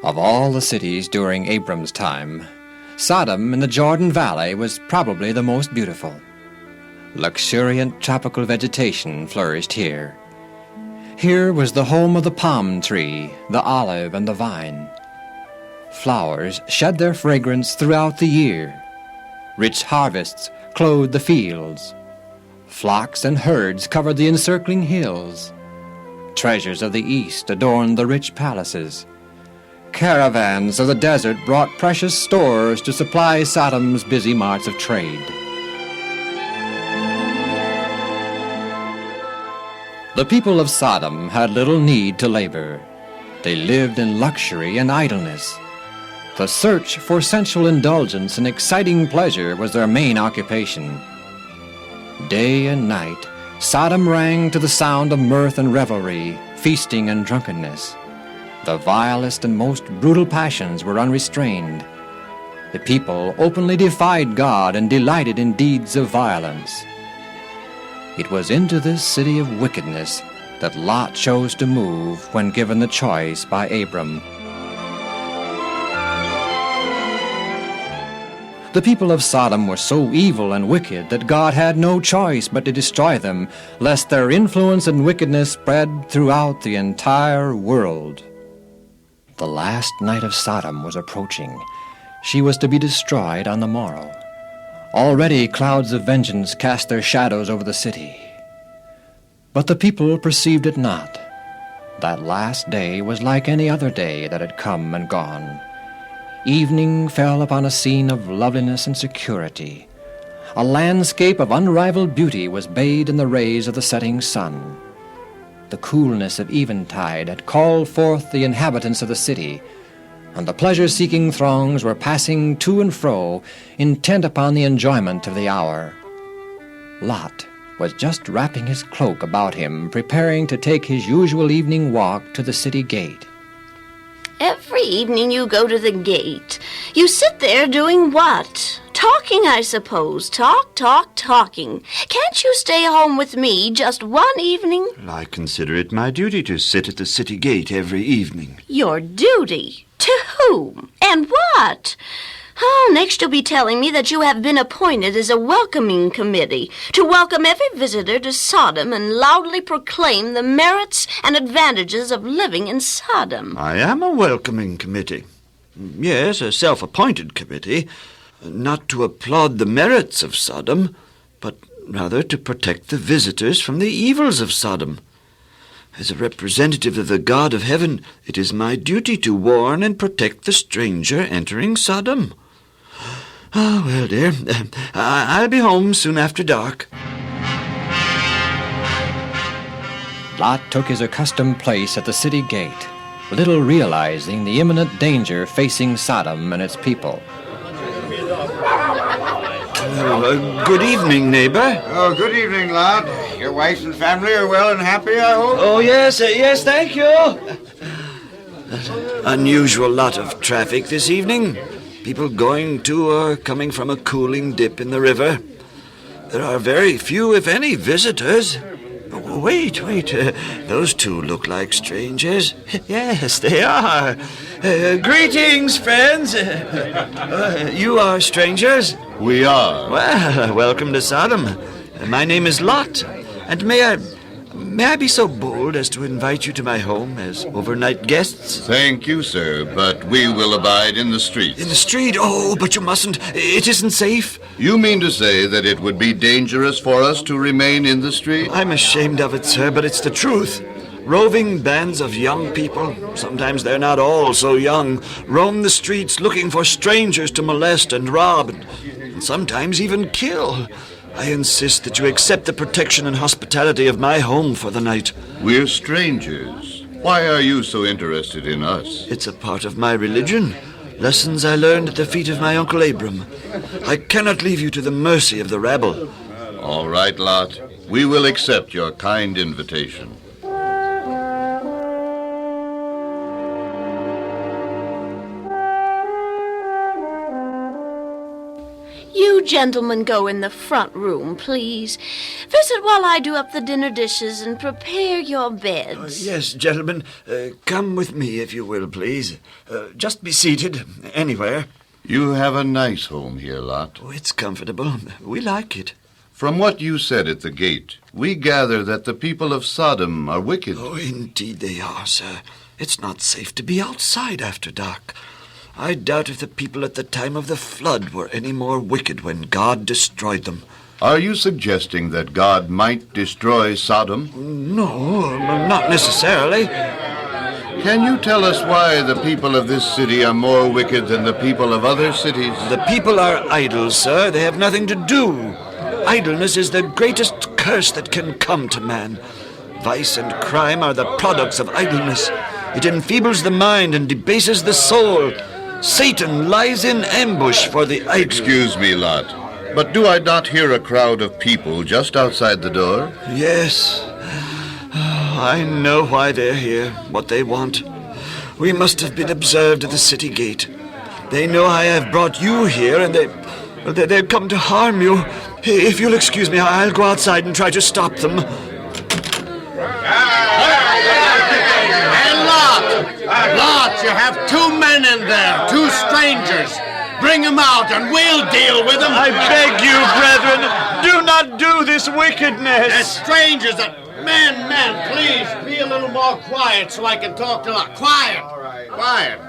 Of all the cities during Abram's time, Sodom in the Jordan Valley was probably the most beautiful. Luxuriant tropical vegetation flourished here. Here was the home of the palm tree, the olive, and the vine. Flowers shed their fragrance throughout the year. Rich harvests clothed the fields. Flocks and herds covered the encircling hills. Treasures of the east adorned the rich palaces. Caravans of the desert brought precious stores to supply Sodom's busy marts of trade. The people of Sodom had little need to labor. They lived in luxury and idleness. The search for sensual indulgence and exciting pleasure was their main occupation. Day and night, Sodom rang to the sound of mirth and revelry, feasting and drunkenness. The vilest and most brutal passions were unrestrained. The people openly defied God and delighted in deeds of violence. It was into this city of wickedness that Lot chose to move when given the choice by Abram. The people of Sodom were so evil and wicked that God had no choice but to destroy them, lest their influence and wickedness spread throughout the entire world. The last night of Sodom was approaching. She was to be destroyed on the morrow. Already clouds of vengeance cast their shadows over the city. But the people perceived it not. That last day was like any other day that had come and gone. Evening fell upon a scene of loveliness and security. A landscape of unrivaled beauty was bathed in the rays of the setting sun. The coolness of eventide had called forth the inhabitants of the city, and the pleasure-seeking throngs were passing to and fro, intent upon the enjoyment of the hour. Lot was just wrapping his cloak about him, preparing to take his usual evening walk to the city gate. Every evening you go to the gate. You sit there doing what? Talking, I suppose. Talking. Can't you stay home with me just one evening? I consider it my duty to sit at the city gate every evening. Your duty? To whom? And what? Oh, next you'll be telling me that you have been appointed as a welcoming committee to welcome every visitor to Sodom and loudly proclaim the merits and advantages of living in Sodom. I am a welcoming committee. Yes, a self-appointed committee. Not to applaud the merits of Sodom, but rather to protect the visitors from the evils of Sodom. As a representative of the God of heaven, it is my duty to warn and protect the stranger entering Sodom. Oh, well, dear, I'll be home soon after dark. Lot took his accustomed place at the city gate, little realizing the imminent danger facing Sodom and its people. Good evening, neighbor. Oh, good evening, Lot. Your wife and family are well and happy, I hope? Oh, yes, thank you. Unusual lot of traffic this evening. People going to or coming from a cooling dip in the river. There are very few, if any, visitors. Wait. Those two look like strangers. Yes, they are. Greetings, friends. You are strangers? We are. Well, welcome to Sodom. My name is Lot, and may I be so bold as to invite you to my home as overnight guests? Thank you, sir, but we will abide in the streets. In the street? Oh, but you mustn't. It isn't safe. You mean to say that it would be dangerous for us to remain in the street? I'm ashamed of it, sir, but it's the truth. Roving bands of young people, sometimes they're not all so young, roam the streets looking for strangers to molest and rob, and sometimes even kill. I insist that you accept the protection and hospitality of my home for the night. We're strangers. Why are you so interested in us? It's a part of my religion. Lessons I learned at the feet of my Uncle Abram. I cannot leave you to the mercy of the rabble. All right, Lot. We will accept your kind invitation. You you gentlemen go in the front room, please. Visit while I do up the dinner dishes and prepare your beds. Yes, gentlemen, come with me if you will, please. Just be seated, anywhere. You have a nice home here, Lot. Oh, it's comfortable. We like it. From what you said at the gate, we gather that the people of Sodom are wicked. Oh, indeed they are, sir. It's not safe to be outside after dark. I doubt if the people at the time of the flood were any more wicked when God destroyed them. Are you suggesting that God might destroy Sodom? No, not necessarily. Can you tell us why the people of this city are more wicked than the people of other cities? The people are idle, sir. They have nothing to do. Idleness is the greatest curse that can come to man. Vice and crime are the products of idleness. It enfeebles the mind and debases the soul. Satan lies in ambush for the idle. Excuse me, Lot, but do I not hear a crowd of people just outside the door? Yes. I know why they're here, what they want. We must have been observed at the city gate. They know I have brought you here, and they've come to harm you. If you'll excuse me, I'll go outside and try to stop them. Lot, you have two men in there, two strangers. Bring them out and we'll deal with them. I beg you, brethren, do not do this wickedness. They're strangers that... Men, please, be a little more quiet so I can talk to Lot. Quiet. All right. Quiet.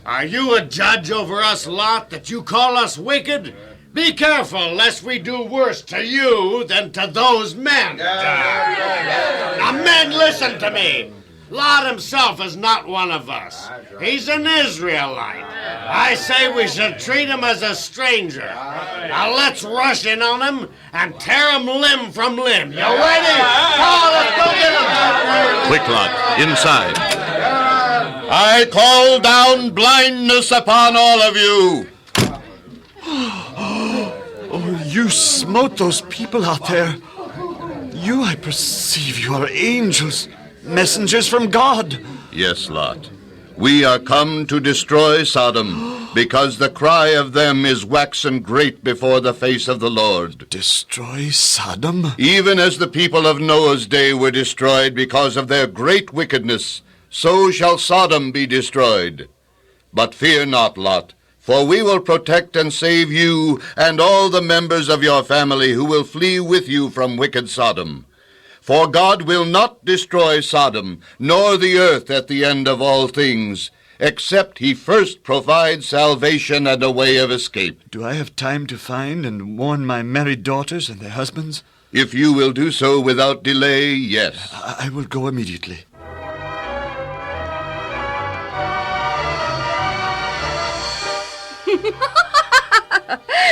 Are you a judge over us, Lot, that you call us wicked? Be careful, lest we do worse to you than to those men. Now, men, listen to me. Lot himself is not one of us. He's an Israelite. I say we should treat him as a stranger. Now let's rush in on him and tear him limb from limb. You ready? Oh, let's go get him. Quick, Lot, inside. I call down blindness upon all of you. Oh, you smote those people out there. You, I perceive, you are angels. Messengers from God. Yes, Lot. We are come to destroy Sodom, because the cry of them is waxen great before the face of the Lord. Destroy Sodom? Even as the people of Noah's day were destroyed because of their great wickedness, so shall Sodom be destroyed. But fear not, Lot, for we will protect and save you and all the members of your family who will flee with you from wicked Sodom. For God will not destroy Sodom, nor the earth at the end of all things, except he first provides salvation and a way of escape. Do I have time to find and warn my married daughters and their husbands? If you will do so without delay, yes. I will go immediately.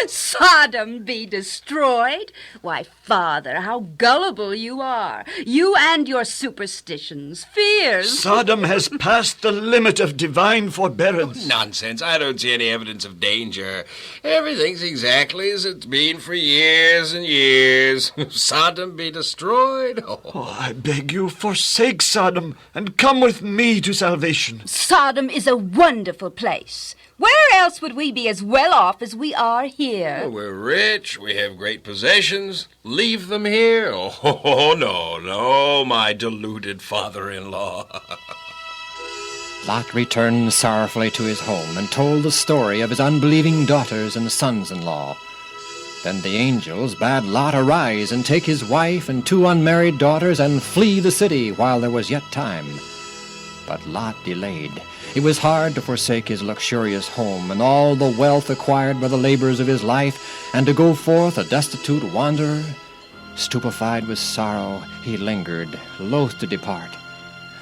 Sodom be destroyed? Why, Father, how gullible you are. You and your superstitions, fears. Sodom has passed the limit of divine forbearance. Nonsense. I don't see any evidence of danger. Everything's exactly as it's been for years and years. Sodom be destroyed? Oh, I beg you, forsake Sodom and come with me to salvation. Sodom is a wonderful place. Where else would we be as well off as we are here? Well, we're rich. We have great possessions. Leave them here? Oh, no, my deluded father-in-law. Lot returned sorrowfully to his home and told the story of his unbelieving daughters and sons-in-law. Then the angels bade Lot arise and take his wife and 2 unmarried daughters and flee the city while there was yet time. But Lot delayed. It was hard to forsake his luxurious home and all the wealth acquired by the labors of his life, and to go forth a destitute wanderer. Stupefied with sorrow, he lingered, loath to depart.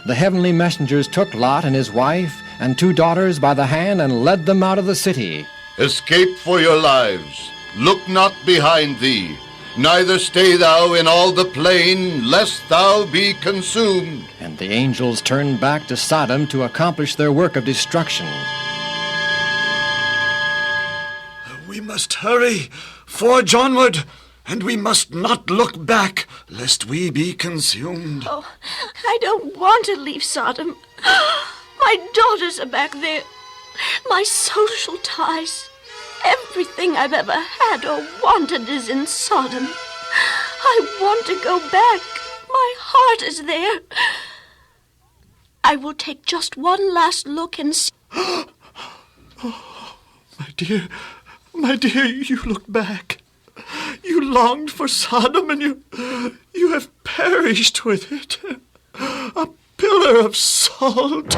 The heavenly messengers took Lot and his wife and 2 daughters by the hand and led them out of the city. Escape for your lives. Look not behind thee. Neither stay thou in all the plain, lest thou be consumed. And the angels turned back to Sodom to accomplish their work of destruction. We must hurry, forge onward, and we must not look back, lest we be consumed. Oh, I don't want to leave Sodom. My daughters are back there. My social ties. Everything I've ever had or wanted is in Sodom. I want to go back. My heart is there. I will take just one last look and see. My dear, you look back. You longed for Sodom, and you have perished with it. A pillar of salt.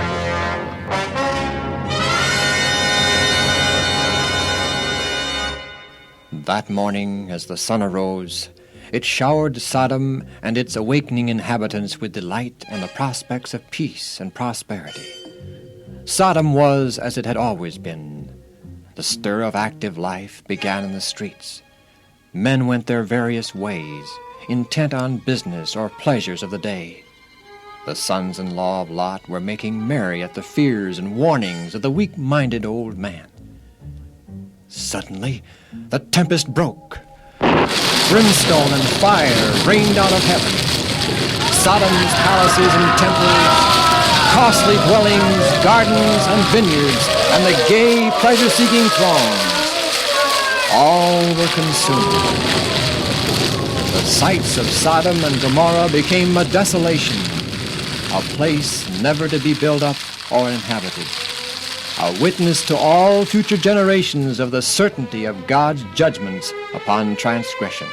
That morning, as the sun arose, it showered Sodom and its awakening inhabitants with delight and the prospects of peace and prosperity. Sodom was as it had always been. The stir of active life began in the streets. Men went their various ways, intent on business or pleasures of the day. The sons-in-law of Lot were making merry at the fears and warnings of the weak-minded old man. Suddenly, the tempest broke. Brimstone and fire rained out of heaven. Sodom's palaces and temples, costly dwellings, gardens and vineyards, and the gay, pleasure-seeking throngs, all were consumed. The sites of Sodom and Gomorrah became a desolation, a place never to be built up or inhabited, a witness to all future generations of the certainty of God's judgments upon transgression.